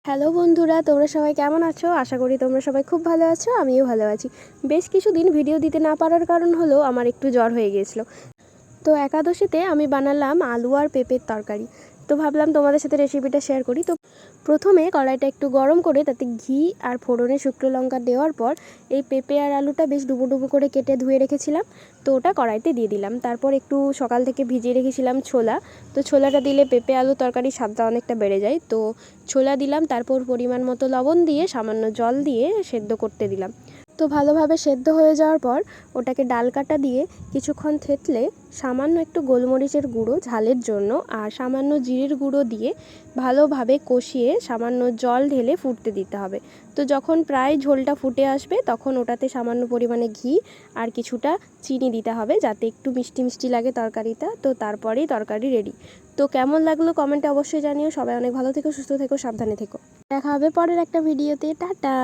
Hello বন্ধুরা, তোমরা সবাই কেমন আছো? আশা করি তোমরা সবাই খুব ভালো আছো। আমিও ভালো আছি। বেশ কিছুদিন ভিডিও দিতে না পারার কারণ হলো আমার একটু জ্বর হয়ে গিয়েছিল। তো একাদশীতে আমি বানালাম আলু আর পেঁপের তরকারি। তো ভাবলাম তোমাদের সাথে রেসিপিটা শেয়ার করি। তো প্রথমে কড়াইটা একটু গরম করে তাতে ঘি আর ফোড়নে শুকনো লঙ্কা দেওয়ার পর এই পেঁপে আর আলুটা বেশ ডুবো ডুবো করে কেটে ধুয়ে রেখেছিলাম। তো ওটা কড়াইতে দিয়ে দিলাম। তারপর একটু সকাল থেকে ভিজিয়ে রেখেছিলাম ছোলা। তো ছোলাটা দিলে পেঁপে আলু তরকারির স্বাদটা অনেকটা বেড়ে যায়। তো ছোলা দিলাম, তারপর পরিমাণ মতো লবণ দিয়ে সামান্য জল দিয়ে সেদ্ধ করতে দিলাম। তো ভালোভাবে সেদ্ধ হয়ে যাওয়ার পর ওটাকে ডাল কাটা দিয়ে কিছুক্ষণ থেতলে সামান্য একটু গোলমরিচের গুঁড়ো ঝালের জন্য আর সামান্য জিরের গুঁড়ো দিয়ে ভালোভাবে কষিয়ে সামান্য জল ঢেলে ফুটতে দিতে হবে। তো যখন প্রায় ঝোলটা ফুটে আসবে তখন ওটাতে সামান্য পরিমাণে ঘি আর কিছুটা চিনি দিতে হবে যাতে একটু মিষ্টি মিষ্টি লাগে তরকারিটা। তো তারপরেই তরকারি রেডি। তো কেমন লাগলো কমেন্টে অবশ্যই জানিও। সবাই অনেক ভালো থেকো, সুস্থ থেকো, সাবধানে থেকো। দেখা হবে পরের একটা ভিডিওতে। টাটা।